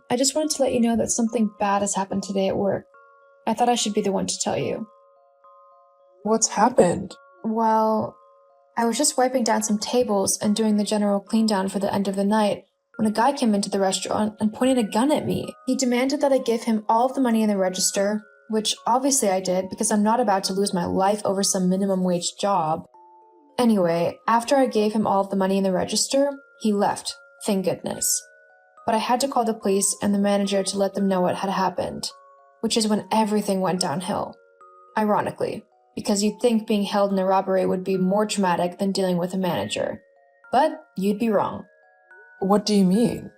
I just wanted to let you know that something bad has happened today at work. I thought I should be the one to tell you. What's happened? Well, I was just wiping down some tables and doing the general clean down for the end of the night when a guy came into the restaurant and pointed a gun at me. He demanded that I give him all of the money in the register, which obviously I did because I'm not about to lose my life over some minimum wage job. Anyway, after I gave him all of the money in the register, he left, thank goodness. But I had to call the police and the manager to let them know what had happened, which is when everything went downhill. Ironically, because you'd think being held in a robbery would be more traumatic than dealing with a manager. But you'd be wrong. What do you mean?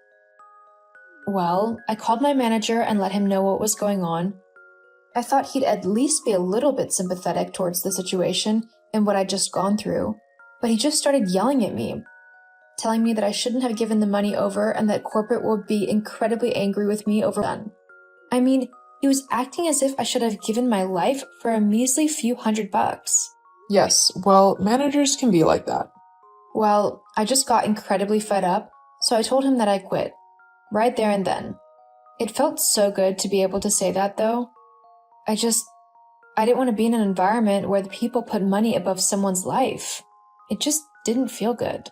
Well, I called my manager and let him know what was going on. I thought he'd at least be a little bit sympathetic towards the situation and what I'd just gone through, but he just started yelling at me, telling me that I shouldn't have given the money over and that corporate will be incredibly angry with me over done. I mean, he was acting as if I should have given my life for a measly few $100. Yes, well, managers can be like that. Well, I just got incredibly fed up, so I told him that I quit. Right there and then. It felt so good to be able to say that, though. I didn't want to be in an environment where the people put money above someone's life. It just didn't feel good.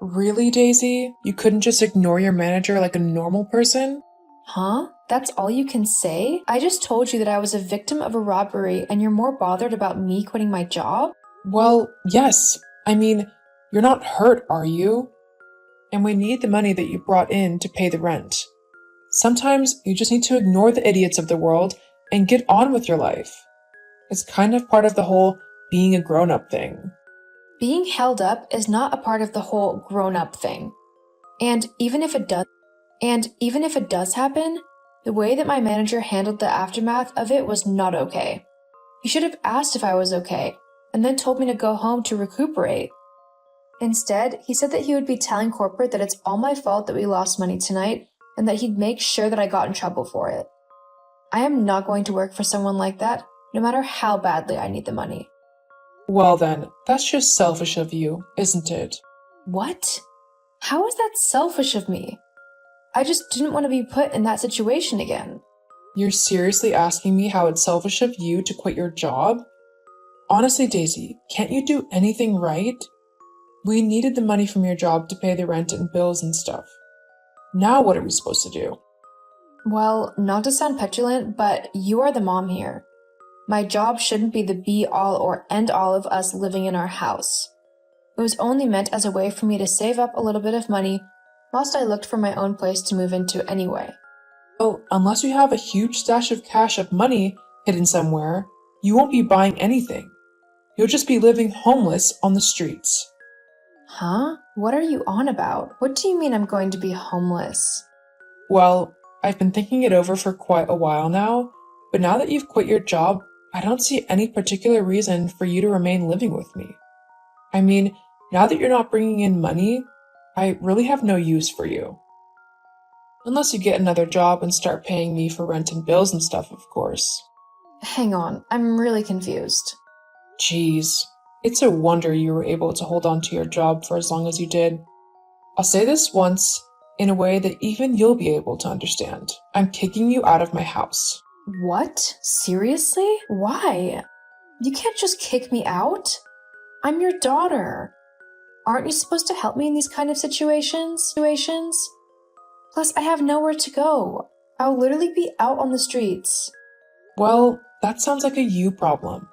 Really, Daisy? You couldn't just ignore your manager like a normal person? Huh? That's all you can say? I just told you that I was a victim of a robbery and you're more bothered about me quitting my job? Well, yes. I mean, you're not hurt, are you? And we need the money that you brought in to pay the rent. Sometimes you just need to ignore the idiots of the world and get on with your life. It's kind of part of the whole being a grown-up thing. Being held up is not a part of the whole grown-up thing. And even if it does happen, the way that my manager handled the aftermath of it was not okay. He should have asked if I was okay, and then told me to go home to recuperate. Instead, he said that he would be telling corporate that it's all my fault that we lost money tonight, and that he'd make sure that I got in trouble for it. I am not going to work for someone like that, no matter how badly I need the money. Well then, that's just selfish of you, isn't it? What? How is that selfish of me? I just didn't want to be put in that situation again. You're seriously asking me how it's selfish of you to quit your job? Honestly, Daisy, can't you do anything right? We needed the money from your job to pay the rent and bills and stuff. Now what are we supposed to do? Well, not to sound petulant, but you are the mom here. My job shouldn't be the be-all or end-all of us living in our house. It was only meant as a way for me to save up a little bit of money whilst I looked for my own place to move into anyway. Well, unless you have a huge stash of cash of money hidden somewhere, you won't be buying anything. You'll just be living homeless on the streets. Huh? What are you on about? What do you mean I'm going to be homeless? Well, I've been thinking it over for quite a while now, but now that you've quit your job, I don't see any particular reason for you to remain living with me. I mean, now that you're not bringing in money, I really have no use for you. Unless you get another job and start paying me for rent and bills and stuff, of course. Hang on, I'm really confused. Jeez, it's a wonder you were able to hold on to your job for as long as you did. I'll say this once, in a way that even you'll be able to understand. I'm kicking you out of my house. What? Seriously? Why? You can't just kick me out? I'm your daughter. Aren't you supposed to help me in these kind of situations? Plus, I have nowhere to go. I'll literally be out on the streets. Well, that sounds like a you problem.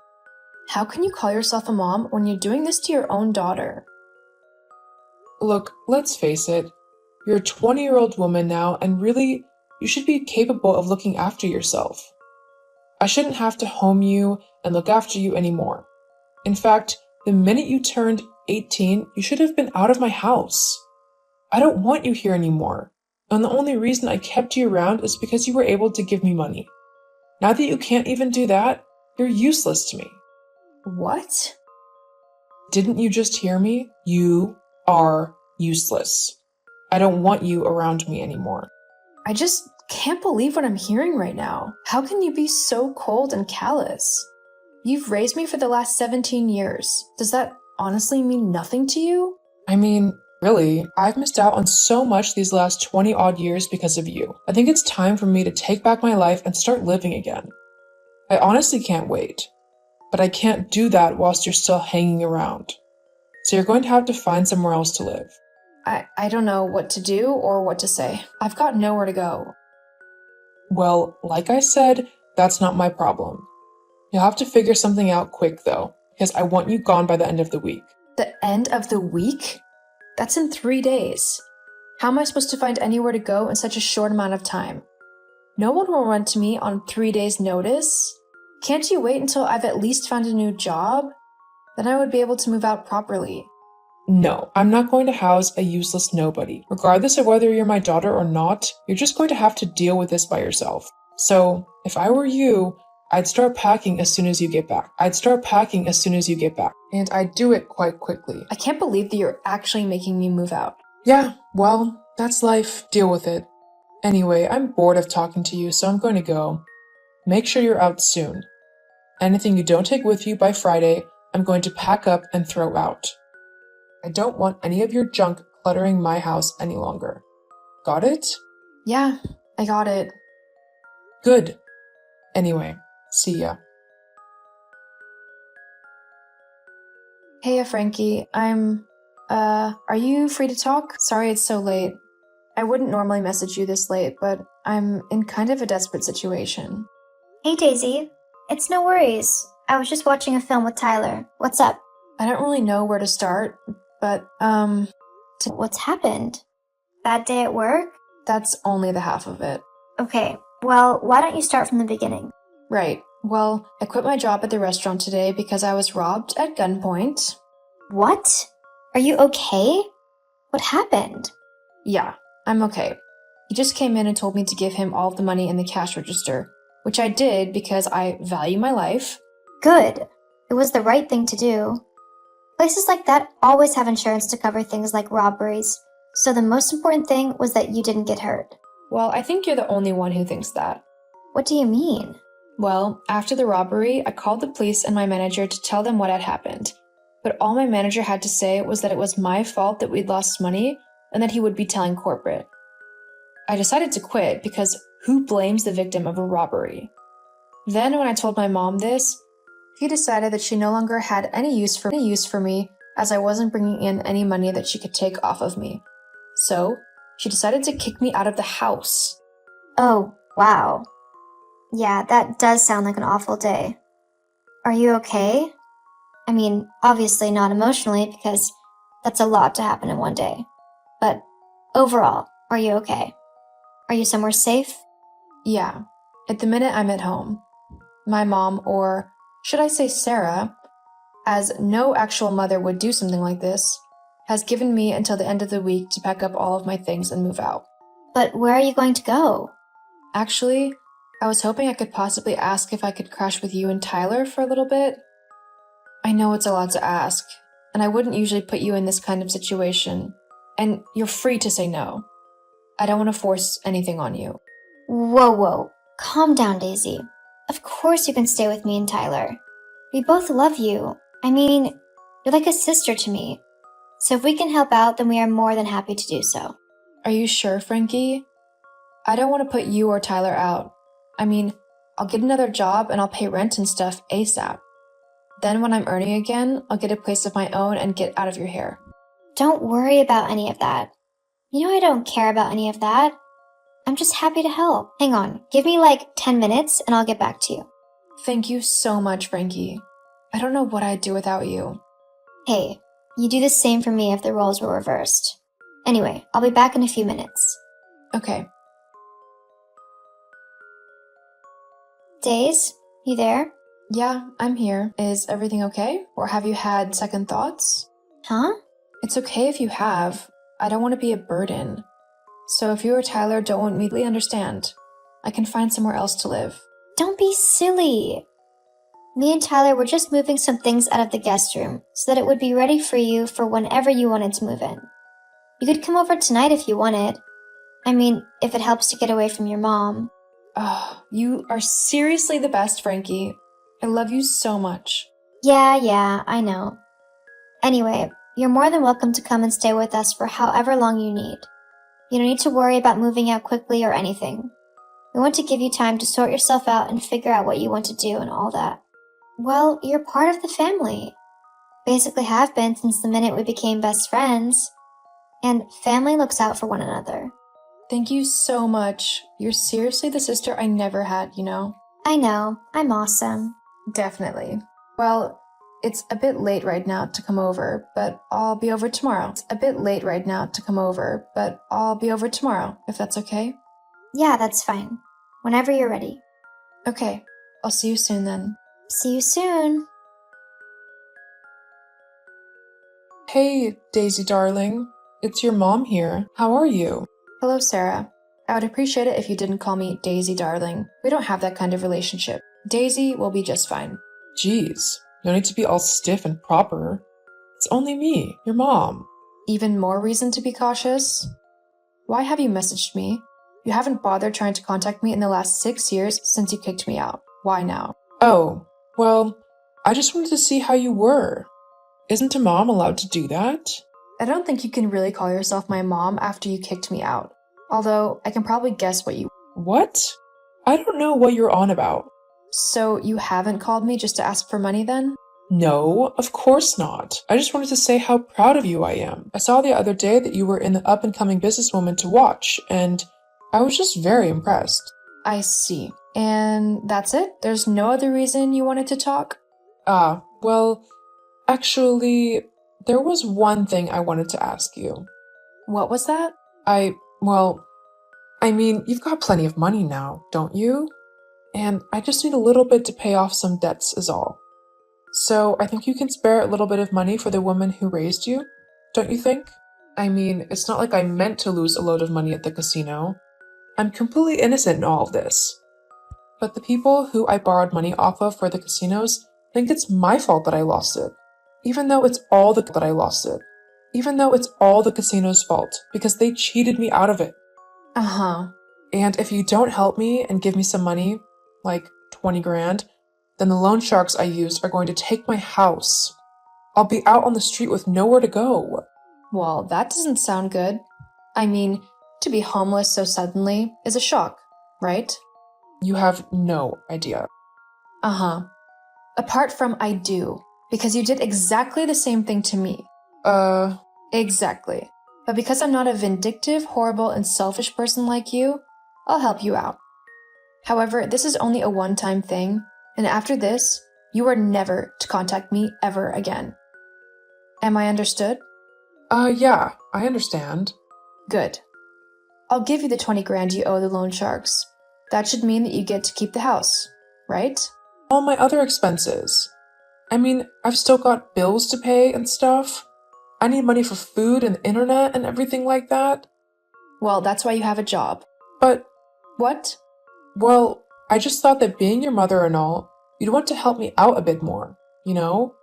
How can you call yourself a mom when you're doing this to your own daughter? Look, let's face it. You're a 20-year-old woman now, and really, you should be capable of looking after yourself. I shouldn't have to home you and look after you anymore. In fact, the minute you turned 18, you should have been out of my house. I don't want you here anymore, and the only reason I kept you around is because you were able to give me money. Now that you can't even do that, you're useless to me. What? Didn't you just hear me? You are useless. I don't want you around me anymore. I just can't believe what I'm hearing right now. How can you be so cold and callous? You've raised me for the last 17 years. Does that honestly mean nothing to you? I mean, Really, I've missed out on so much these last 20 odd years because of you. I think it's time for me to take back my life and start living again. I honestly can't wait. But I can't do that whilst you're still hanging around. So you're going to have to find somewhere else to live. I don't know what to do or what to say. I've got nowhere to go. Well, like I said, that's not my problem. You'll have to figure something out quick though, because I want you gone by the end of the week. The end of the week? That's in 3 days. How am I supposed to find anywhere to go in such a short amount of time? No one will run to me on 3 days' notice. Can't you wait until I've at least found a new job? Then I would be able to move out properly. No, I'm not going to house a useless nobody. Regardless of whether you're my daughter or not, you're just going to have to deal with this by yourself. So, if I were you, I'd start packing as soon as you get back. And I'd do it quite quickly. I can't believe that you're actually making me move out. Yeah, well, that's life. Deal with it. Anyway, I'm bored of talking to you, so I'm going to go. Make sure you're out soon. Anything you don't take with you by Friday, I'm going to pack up and throw out. I don't want any of your junk cluttering my house any longer. Got it? Yeah, I got it. Good. Anyway, see ya. Hey, Frankie, are you free to talk? Sorry it's so late. I wouldn't normally message you this late, but I'm in kind of a desperate situation. Hey Daisy, it's no worries. I was just watching a film with Tyler. What's up? I don't really know where to start, but, What's happened? Bad day at work? that's only the half of it. Okay, well, why don't you start from the beginning? Right. Well, I quit my job at the restaurant today because I was robbed at gunpoint. What? Are you okay? What happened? Yeah, I'm okay. He just came in and told me to give him all of the money in the cash register, which I did because I value my life. Good. It was the right thing to do. Places like that always have insurance to cover things like robberies, so the most important thing was that you didn't get hurt. Well, I think you're the only one who thinks that. What do you mean? Well, after the robbery, I called the police and my manager to tell them what had happened. But all my manager had to say was that it was my fault that we'd lost money and that he would be telling corporate. I decided to quit because who blames the victim of a robbery? Then when I told my mom this, she decided that she no longer had any use for me as I wasn't bringing in any money that she could take off of me. So, she decided to kick me out of the house. Oh, wow. Yeah, that does sound like an awful day. Are you okay? I mean, obviously not emotionally because that's a lot to happen in one day. But overall, are you okay? Are you somewhere safe? Yeah, at the minute I'm at home. My mom, or should I say Sarah, as no actual mother would do something like this, has given me until the end of the week to pack up all of my things and move out. But where are you going to go? Actually, I was hoping I could possibly ask if I could crash with you and Tyler for a little bit. I know it's a lot to ask, and I wouldn't usually put you in this kind of situation, and you're free to say no. I don't want to force anything on you. Whoa. Calm down, Daisy. Of course you can stay with me and Tyler. We both love you. I mean, you're like a sister to me. So if we can help out, then we are more than happy to do so. Are you sure, Frankie? I don't want to put you or Tyler out. I mean, I'll get another job and I'll pay rent and stuff ASAP. Then when I'm earning again, I'll get a place of my own and get out of your hair. Don't worry about any of that. You know I don't care about any of that. I'm just happy to help. Hang on, give me like 10 minutes and I'll get back to you. Thank you so much, Frankie. I don't know what I'd do without you. Hey, you do the same for me if the roles were reversed. Anyway, I'll be back in a few minutes. Okay. Days, you there? Yeah, I'm here. Is everything okay? Or have you had second thoughts? Huh? It's okay if you have. I don't want to be a burden. So if you or Tyler don't immediately understand, I can find somewhere else to live. Don't be silly. Me and Tyler were just moving some things out of the guest room so that it would be ready for you for whenever you wanted to move in. You could come over tonight if you wanted. I mean, if it helps to get away from your mom. Oh, you are seriously the best, Frankie. I love you so much. Yeah, I know. Anyway, You're more than welcome to come and stay with us for however long you need. You don't need to worry about moving out quickly or anything. We want to give you time to sort yourself out and figure out what you want to do and all that. Well, you're part of the family. Basically have been since the minute we became best friends. And family looks out for one another. Thank you so much. You're seriously the sister I never had, you know? I know, I'm awesome. Definitely. Well, it's a bit late right now to come over, but I'll be over tomorrow. If that's okay? Yeah, that's fine. Whenever you're ready. Okay, I'll see you soon then. See you soon. Hey, Daisy darling. It's your mom here. How are you? Hello, Sarah. I would appreciate it if you didn't call me Daisy darling. We don't have that kind of relationship. Daisy will be just fine. Geez, no need to be all stiff and proper. It's only me, your mom. Even more reason to be cautious? Why have you messaged me? You haven't bothered trying to contact me in the last 6 years since you kicked me out. Why now? Oh, well, I just wanted to see how you were. Isn't a mom allowed to do that? I don't think you can really call yourself my mom after you kicked me out. Although, I can probably guess what you... What? I don't know what you're on about. So, you haven't called me just to ask for money then? No, of course not. I just wanted to say how proud of you I am. I saw the other day that you were in the up-and-coming businesswoman to watch, and I was just very impressed. I see. And that's it? There's no other reason you wanted to talk? Well, actually, there was one thing I wanted to ask you. What was that? You've got plenty of money now, don't you? And I just need a little bit to pay off some debts is all. So I think you can spare a little bit of money for the woman who raised you, don't you think? I mean, it's not like I meant to lose a load of money at the casino. I'm completely innocent in all of this. But the people who I borrowed money off of for the casinos think it's my fault that I lost it. Even though it's all the casino's fault, because they cheated me out of it. Uh-huh. And if you don't help me and give me some money, like 20 grand, then the loan sharks I used are going to take my house. I'll be out on the street with nowhere to go. Well, that doesn't sound good. I mean, to be homeless so suddenly is a shock, right? You have no idea. Uh-huh. Apart from I do, because you did exactly the same thing to me. Exactly. But because I'm not a vindictive, horrible, and selfish person like you, I'll help you out. However, this is only a one-time thing, and after this, you are never to contact me ever again. Am I understood? Yeah, I understand. Good. I'll give you the 20 grand you owe the loan sharks. That should mean that you get to keep the house, right? All my other expenses. I mean, I've still got bills to pay and stuff. I need money for food and the internet and everything like that. Well, that's why you have a job. But, What? well, I just thought that being your mother and all, you'd want to help me out a bit more, you know?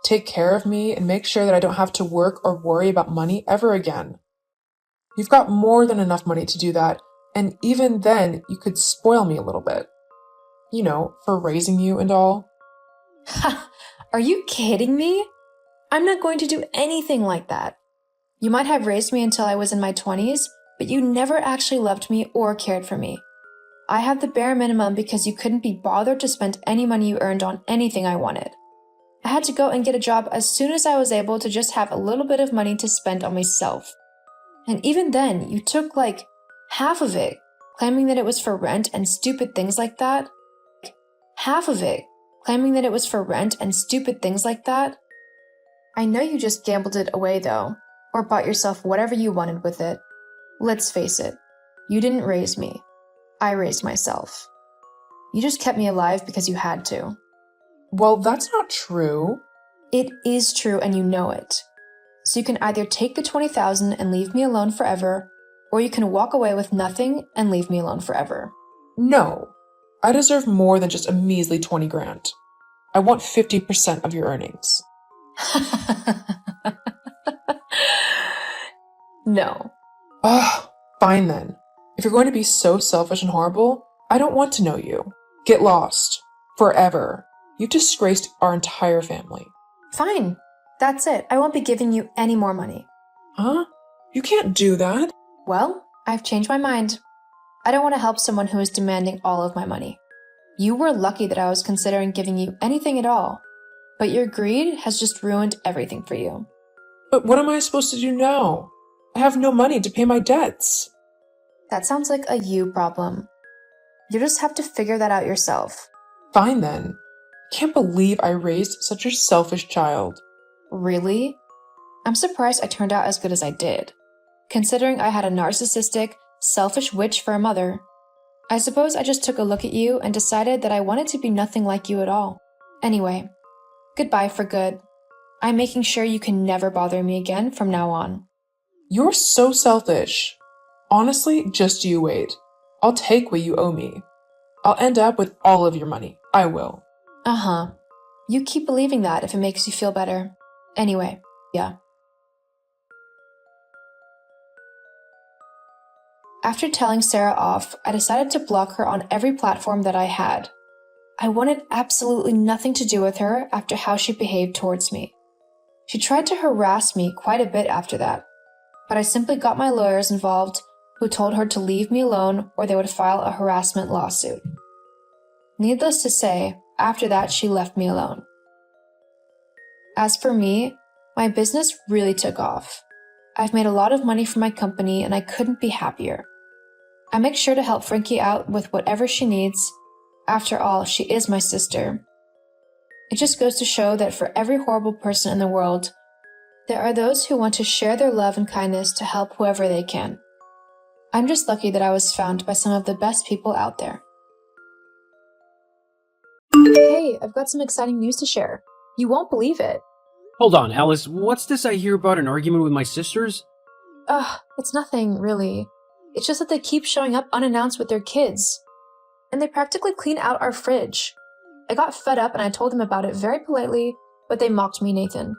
Take care of me and make sure that I don't have to work or worry about money ever again. You've got more than enough money to do that, and even then, you could spoil me a little bit. You know, for raising you and all. Ha! Are you kidding me? I'm not going to do anything like that. You might have raised me until I was in my 20s, but you never actually loved me or cared for me. I have the bare minimum because you couldn't be bothered to spend any money you earned on anything I wanted. I had to go and get a job as soon as I was able to just have a little bit of money to spend on myself. And even then, you took like half of it, claiming that it was for rent and stupid things like that. I know you just gambled it away though, or bought yourself whatever you wanted with it. Let's face it, you didn't raise me. I raised myself. You just kept me alive because you had to. Well, that's not true. It is true and you know it. So you can either take the 20,000 and leave me alone forever, or you can walk away with nothing and leave me alone forever. No. I deserve more than just a measly 20 grand. I want 50% of your earnings. No. Fine then. If you're going to be so selfish and horrible, I don't want to know you. Get lost. Forever. You've disgraced our entire family. Fine. That's it. I won't be giving you any more money. Huh? You can't do that. Well, I've changed my mind. I don't want to help someone who is demanding all of my money. You were lucky that I was considering giving you anything at all, but your greed has just ruined everything for you. But what am I supposed to do now? I have no money to pay my debts. That sounds like a you problem. You just have to figure that out yourself. Fine then. I can't believe I raised such a selfish child. Really? I'm surprised I turned out as good as I did, considering I had a narcissistic, selfish witch for a mother. I suppose I just took a look at you and decided that I wanted to be nothing like you at all. Anyway, goodbye for good. I'm making sure you can never bother me again from now on. You're so selfish. Honestly, just you wait. I'll take what you owe me. I'll end up with all of your money. I will. Uh-huh. You keep believing that if it makes you feel better. Anyway, yeah. After telling Sarah off, I decided to block her on every platform that I had. I wanted absolutely nothing to do with her after how she behaved towards me. She tried to harass me quite a bit after that, but I simply got my lawyers involved, who told her to leave me alone or they would file a harassment lawsuit. Needless to say, after that she left me alone. As for me, my business really took off. I've made a lot of money for my company and I couldn't be happier. I make sure to help Frankie out with whatever she needs. After all, she is my sister. It just goes to show that for every horrible person in the world, there are those who want to share their love and kindness to help whoever they can. I'm just lucky that I was found by some of the best people out there. Hey, I've got some exciting news to share. You won't believe it. Hold on, Alice, what's this I hear about an argument with my sisters? It's nothing, really. It's just that they keep showing up unannounced with their kids. And they practically clean out our fridge. I got fed up and I told them about it very politely, but they mocked me, Nathan.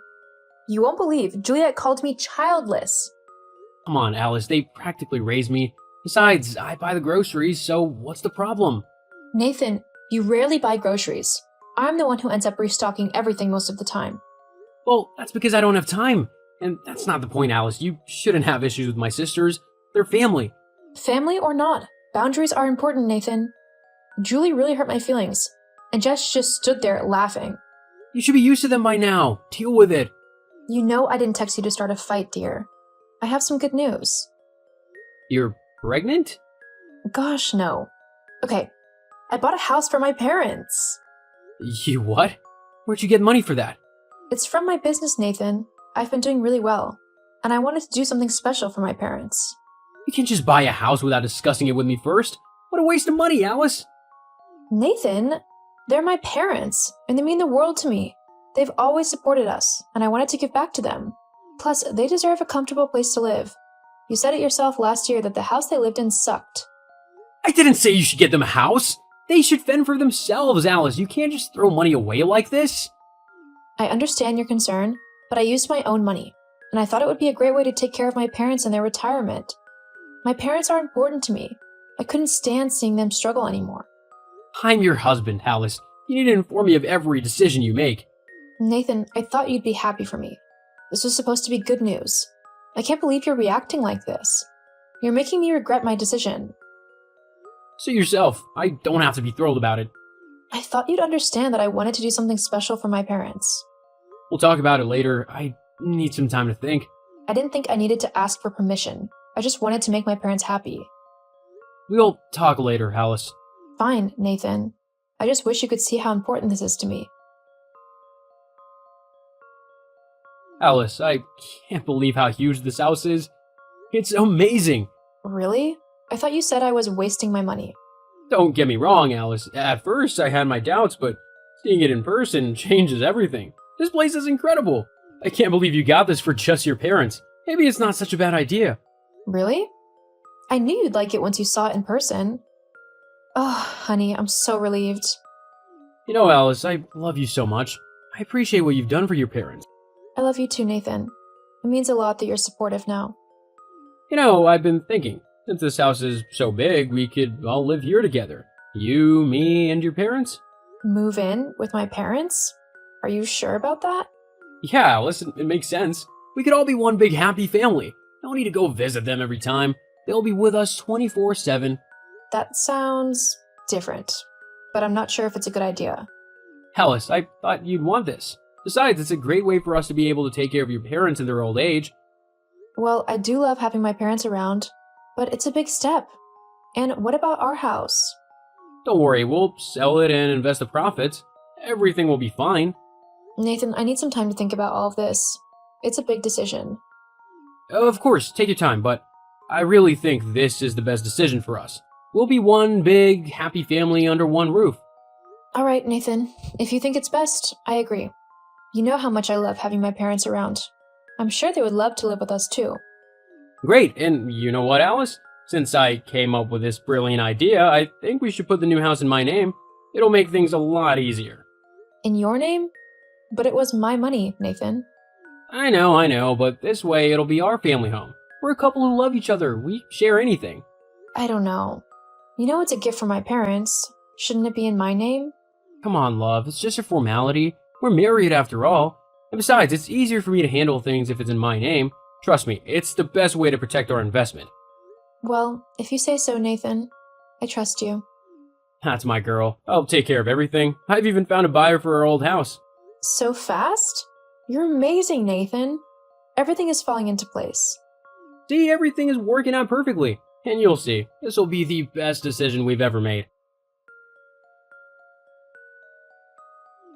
You won't believe, Juliet called me childless. Come on, Alice, they practically raised me. Besides, I buy the groceries, so what's the problem? Nathan, you rarely buy groceries. I'm the one who ends up restocking everything most of the time. Well, that's because I don't have time. And that's not the point, Alice. You shouldn't have issues with my sisters. They're family. Family or not, boundaries are important, Nathan. Julie really hurt my feelings, and Jess just stood there laughing. You should be used to them by now. Deal with it. You know I didn't text you to start a fight, dear. I have some good news. You're pregnant? Gosh, no. Okay, I bought a house for my parents. You what? Where'd you get money for that? It's from my business, Nathan. I've been doing really well, and I wanted to do something special for my parents. You can't just buy a house without discussing it with me first. What a waste of money, Alice. Nathan, they're my parents, and they mean the world to me. They've always supported us, and I wanted to give back to them. Plus, they deserve a comfortable place to live. You said it yourself last year that the house they lived in sucked. I didn't say you should get them a house. They should fend for themselves, Alice. You can't just throw money away like this. I understand your concern, but I used my own money, and I thought it would be a great way to take care of my parents in their retirement. My parents are important to me. I couldn't stand seeing them struggle anymore. I'm your husband, Alice. You need to inform me of every decision you make. Nathan, I thought you'd be happy for me. This was supposed to be good news. I can't believe you're reacting like this. You're making me regret my decision. Suit yourself. I don't have to be thrilled about it. I thought you'd understand that I wanted to do something special for my parents. We'll talk about it later. I need some time to think. I didn't think I needed to ask for permission. I just wanted to make my parents happy. We'll talk later, Alice. Fine, Nathan. I just wish you could see how important this is to me. Alice, I can't believe how huge this house is. It's amazing. Really? I thought you said I was wasting my money. Don't get me wrong, Alice. At first, I had my doubts, but seeing it in person changes everything. This place is incredible. I can't believe you got this for just your parents. Maybe it's not such a bad idea. Really? I knew you'd like it once you saw it in person. Oh, honey, I'm so relieved. You know, Alice, I love you so much. I appreciate what you've done for your parents. I love you too, Nathan. It means a lot that you're supportive now. You know, I've been thinking, since this house is so big, we could all live here together. You, me, and your parents? Move in with my parents? Are you sure about that? Yeah, Alice, it makes sense. We could all be one big happy family. Don't need to go visit them every time. They'll be with us 24/7. That sounds different, but I'm not sure if it's a good idea. Alice, I thought you'd want this. Besides, it's a great way for us to be able to take care of your parents in their old age. Well, I do love having my parents around, but it's a big step. And what about our house? Don't worry, we'll sell it and invest the profits. Everything will be fine. Nathan, I need some time to think about all of this. It's a big decision. Of course, take your time, but I really think this is the best decision for us. We'll be one big, happy family under one roof. All right, Nathan, if you think it's best, I agree. You know how much I love having my parents around. I'm sure they would love to live with us too. Great, and you know what, Alice? Since I came up with this brilliant idea, I think we should put the new house in my name. It'll make things a lot easier. In your name? But it was my money, Nathan. I know, but this way it'll be our family home. We're a couple who love each other. We share anything. I don't know. You know it's a gift from my parents. Shouldn't it be in my name? Come on, love, it's just a formality. We're married after all. And besides, it's easier for me to handle things if it's in my name. Trust me, it's the best way to protect our investment. Well, if you say so, Nathan, I trust you. That's my girl. I'll take care of everything. I've even found a buyer for our old house. So fast? You're amazing, Nathan. Everything is falling into place. See, everything is working out perfectly. And you'll see, this will be the best decision we've ever made.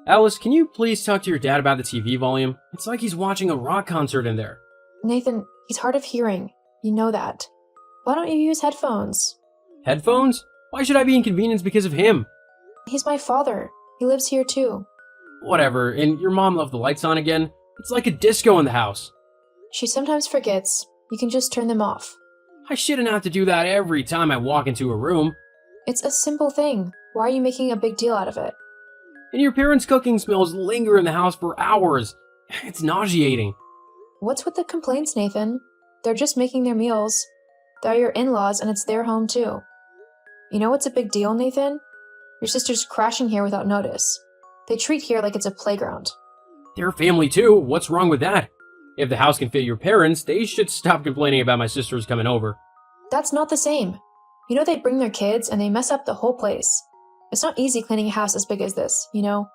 Alice, can you please talk to your dad about the TV volume? It's like he's watching a rock concert in there. Nathan, he's hard of hearing. You know that. Why don't you use headphones? Headphones? Why should I be inconvenienced because of him? He's my father. He lives here too. Whatever, and your mom left the lights on again? It's like a disco in the house. She sometimes forgets. You can just turn them off. I shouldn't have to do that every time I walk into a room. It's a simple thing. Why are you making a big deal out of it? And your parents' cooking smells linger in the house for hours. It's nauseating. What's with the complaints, Nathan? They're just making their meals. They're your in-laws and it's their home too. You know what's a big deal, Nathan? Your sister's crashing here without notice. They treat here like it's a playground. They're family too. What's wrong with that? If the house can fit your parents, they should stop complaining about my sisters coming over. That's not the same. You know they bring their kids and they mess up the whole place. It's not easy cleaning a house as big as this, you know?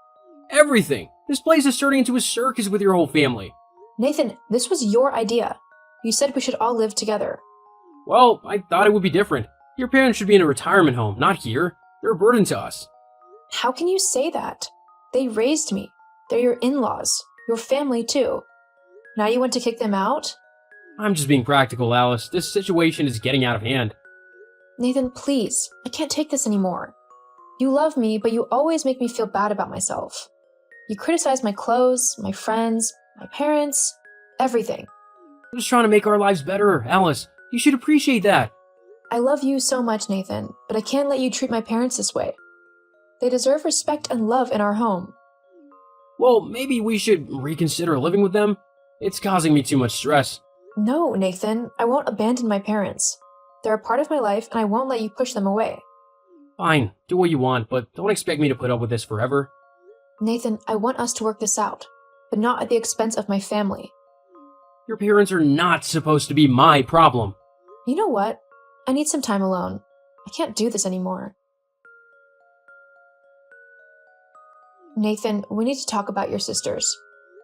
Everything. This place is turning into a circus with your whole family. Nathan, this was your idea. You said we should all live together. Well, I thought it would be different. Your parents should be in a retirement home, not here. They're a burden to us. How can you say that? They raised me. They're your in-laws. Your family too. Now you want to kick them out? I'm just being practical, Alice. This situation is getting out of hand. Nathan, please. I can't take this anymore. You love me, but you always make me feel bad about myself. You criticize my clothes, my friends, my parents, everything. I'm just trying to make our lives better, Alice. You should appreciate that. I love you so much, Nathan, but I can't let you treat my parents this way. They deserve respect and love in our home. Well, maybe we should reconsider living with them. It's causing me too much stress. No, Nathan, I won't abandon my parents. They're a part of my life, and I won't let you push them away. Fine, do what you want, but don't expect me to put up with this forever. Nathan, I want us to work this out, but not at the expense of my family. Your parents are not supposed to be my problem. You know what? I need some time alone. I can't do this anymore. Nathan, we need to talk about your sisters.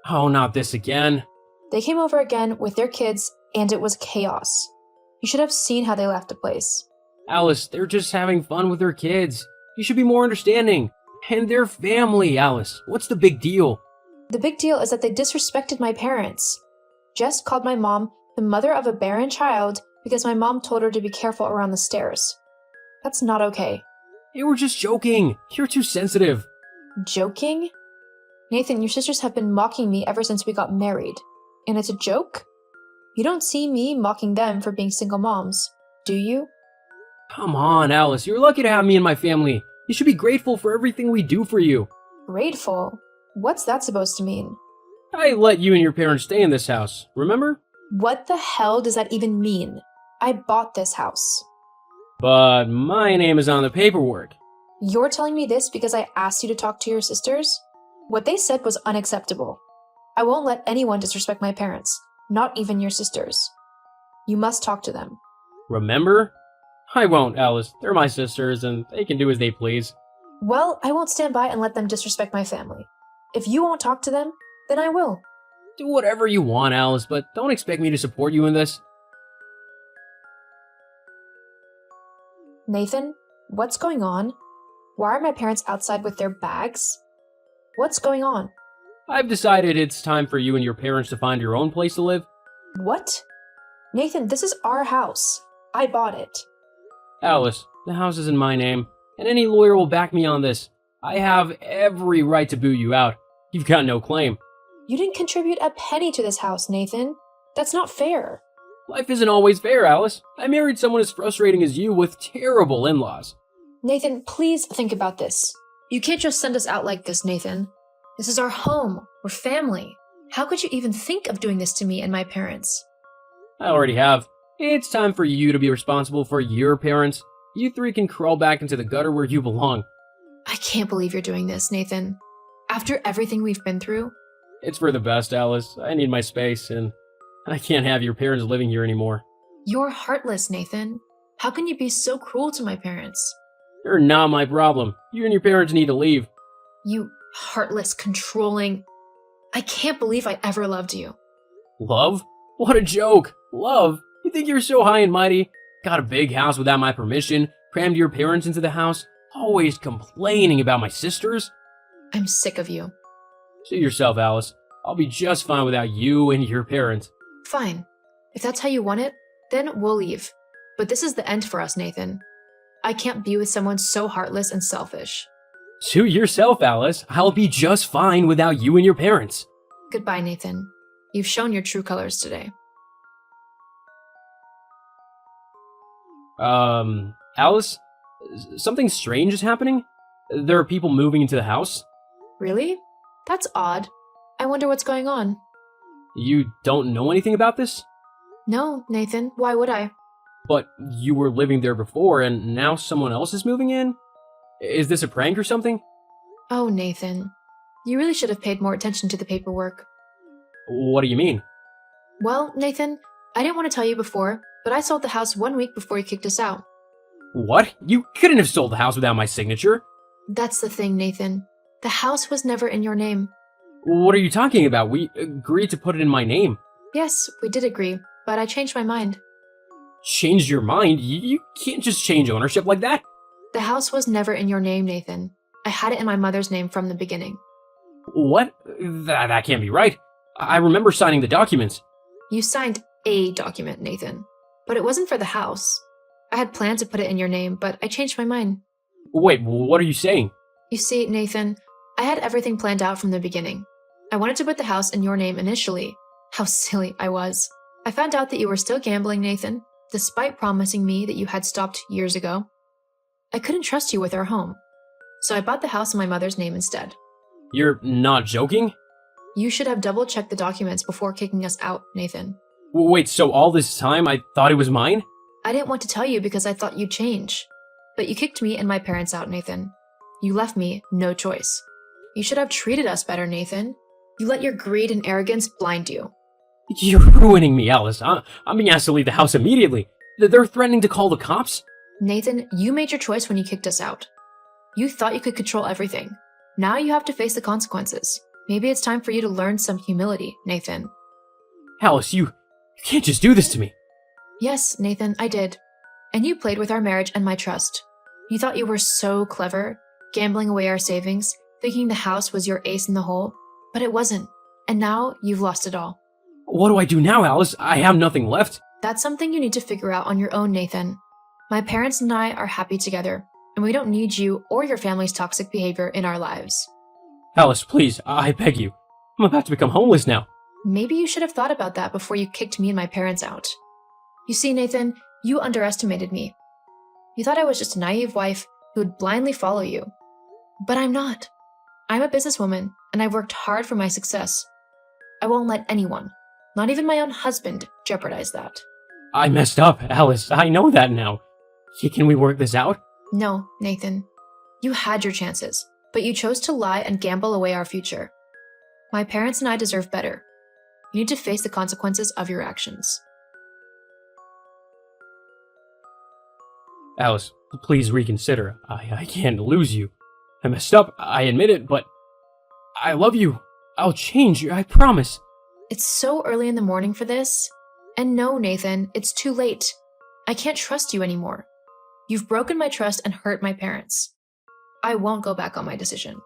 Oh, not this again. They came over again with their kids, and it was chaos. You should have seen how they left the place. Alice, they're just having fun with their kids. You should be more understanding. And their family, Alice. What's the big deal? The big deal is that they disrespected my parents. Jess called my mom the mother of a barren child because my mom told her to be careful around the stairs. That's not okay. They were just joking. You're too sensitive. Joking? Nathan, your sisters have been mocking me ever since we got married. And it's a joke? You don't see me mocking them for being single moms, do you? Come on, Alice. You're lucky to have me and my family. You should be grateful for everything we do for you. Grateful? What's that supposed to mean? I let you and your parents stay in this house, remember? What the hell does that even mean? I bought this house. But my name is on the paperwork. You're telling me this because I asked you to talk to your sisters? What they said was unacceptable. I won't let anyone disrespect my parents, not even your sisters. You must talk to them. Remember? I won't, Alice. They're my sisters, and they can do as they please. Well, I won't stand by and let them disrespect my family. If you won't talk to them, then I will. Do whatever you want, Alice, but don't expect me to support you in this. Nathan, what's going on? Why are my parents outside with their bags? What's going on? I've decided it's time for you and your parents to find your own place to live. What? Nathan, this is our house. I bought it. Alice, the house is in my name, and any lawyer will back me on this. I have every right to boot you out. You've got no claim. You didn't contribute a penny to this house, Nathan. That's not fair. Life isn't always fair, Alice. I married someone as frustrating as you with terrible in-laws. Nathan, please think about this. You can't just send us out like this, Nathan. This is our home. We're family. How could you even think of doing this to me and my parents? I already have. It's time for you to be responsible for your parents. You three can crawl back into the gutter where you belong. I can't believe you're doing this, Nathan. After everything we've been through, It's for the best, Alice. I need my space, and I can't have your parents living here anymore. you're heartless, Nathan. How can you be so cruel to my parents? You're not my problem. You and your parents need to leave. You heartless, controlling... I can't believe I ever loved you. Love? What a joke. Love? You think you're so high and mighty? Got a big house without my permission, crammed your parents into the house, always complaining about my sisters? I'm sick of you. Suit yourself, Alice. I'll be just fine without you and your parents. Fine. If that's how you want it, then we'll leave. But this is the end for us, Nathan. I can't be with someone so heartless and selfish. Suit yourself, Alice. I'll be just fine without you and your parents. Goodbye, Nathan. You've shown your true colors today. Alice? Something strange is happening? There are people moving into the house? Really? That's odd. I wonder what's going on. You don't know anything about this? No, Nathan. Why would I? But you were living there before, and now someone else is moving in? Is this a prank or something? Oh, Nathan. You really should have paid more attention to the paperwork. What do you mean? Well, Nathan, I didn't want to tell you before, but I sold the house 1 week before you kicked us out. What? You couldn't have sold the house without my signature. That's the thing, Nathan. The house was never in your name. What are you talking about? We agreed to put it in my name. Yes, we did agree, but I changed my mind. Changed your mind? You can't just change ownership like that. The house was never in your name, Nathan. I had it in my mother's name from the beginning. What? That can't be right. I remember signing the documents. You signed a document, Nathan, but it wasn't for the house. I had planned to put it in your name, but I changed my mind. Wait, what are you saying? You see, Nathan, I had everything planned out from the beginning. I wanted to put the house in your name initially. How silly I was. I found out that you were still gambling, Nathan, despite promising me that you had stopped years ago. I couldn't trust you with our home, so I bought the house in my mother's name instead. You're not joking? You should have double-checked the documents before kicking us out, Nathan. Wait, so all this time I thought it was mine? I didn't want to tell you because I thought you'd change. But you kicked me and my parents out, Nathan. You left me no choice. You should have treated us better, Nathan. You let your greed and arrogance blind you. You're ruining me, Alice. I'm being asked to leave the house immediately. They're threatening to call the cops? Nathan, you made your choice when you kicked us out. You thought you could control everything. Now you have to face the consequences. Maybe it's time for you to learn some humility, Nathan. Alice, you can't just do this to me. Yes, Nathan, I did. And you played with our marriage and my trust. You thought you were so clever, gambling away our savings, thinking the house was your ace in the hole, but it wasn't. And now you've lost it all. What do I do now, Alice? I have nothing left. That's something you need to figure out on your own, Nathan. My parents and I are happy together, and we don't need you or your family's toxic behavior in our lives. Alice, please, I beg you. I'm about to become homeless now. Maybe you should have thought about that before you kicked me and my parents out. You see, Nathan, you underestimated me. You thought I was just a naive wife who would blindly follow you. But I'm not. I'm a businesswoman, and I've worked hard for my success. I won't let anyone, not even my own husband, jeopardize that. I messed up, Alice. I know that now. Can we work this out? No, Nathan. You had your chances, but you chose to lie and gamble away our future. My parents and I deserve better. You need to face the consequences of your actions. Alice, please reconsider. I can't lose you. I messed up, I admit it, but I love you. I'll change, I promise. It's so early in the morning for this. And no, Nathan, it's too late. I can't trust you anymore. You've broken my trust and hurt my parents. I won't go back on my decision.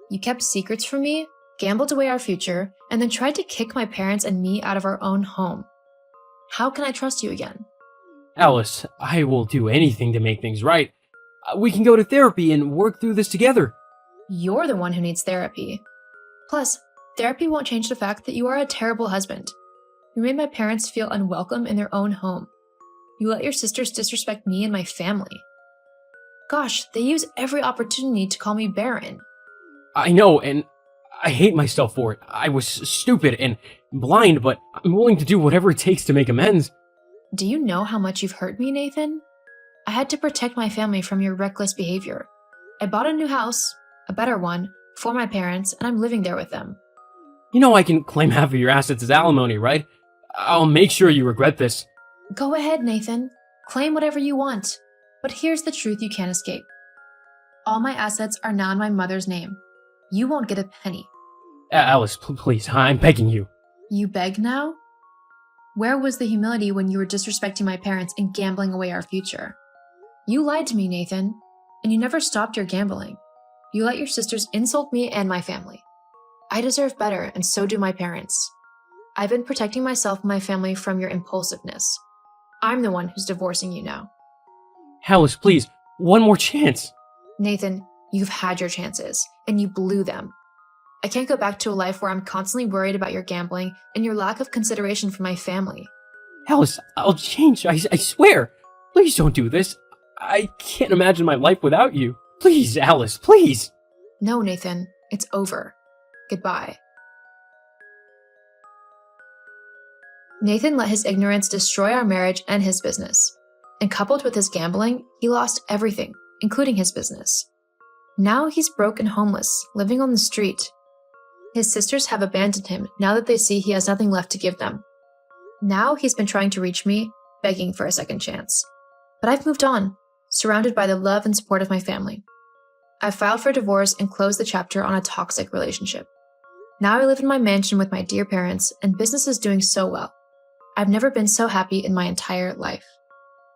You kept secrets from me, gambled away our future, and then tried to kick my parents and me out of our own home. How can I trust you again? Alice, I will do anything to make things right. We can go to therapy and work through this together. You're the one who needs therapy. Plus, therapy won't change the fact that you are a terrible husband. You made my parents feel unwelcome in their own home. You let your sisters disrespect me and my family. Gosh, they use every opportunity to call me barren. I know, and I hate myself for it. I was stupid and blind, but I'm willing to do whatever it takes to make amends. Do you know how much you've hurt me, Nathan? I had to protect my family from your reckless behavior. I bought a new house, a better one, for my parents, and I'm living there with them. You know I can claim half of your assets as alimony, right? I'll make sure you regret this. Go ahead, Nathan. Claim whatever you want. But here's the truth you can't escape. All my assets are now in my mother's name. You won't get a penny. Alice, please, I'm begging you. You beg now? Where was the humility when you were disrespecting my parents and gambling away our future? You lied to me, Nathan, and you never stopped your gambling. You let your sisters insult me and my family. I deserve better, and so do my parents. I've been protecting myself and my family from your impulsiveness. I'm the one who's divorcing you now. Alice, please, one more chance. Nathan, you've had your chances, and you blew them. I can't go back to a life where I'm constantly worried about your gambling and your lack of consideration for my family. Alice, I'll change, I swear. Please don't do this. I can't imagine my life without you. Please, Alice, please. No, Nathan, it's over. Goodbye. Nathan let his ignorance destroy our marriage and his business. And coupled with his gambling, he lost everything, including his business. Now he's broke and homeless, living on the street. His sisters have abandoned him now that they see he has nothing left to give them. Now he's been trying to reach me, begging for a second chance. But I've moved on, surrounded by the love and support of my family. I've filed for divorce and closed the chapter on a toxic relationship. Now I live in my mansion with my dear parents, and business is doing so well. I've never been so happy in my entire life.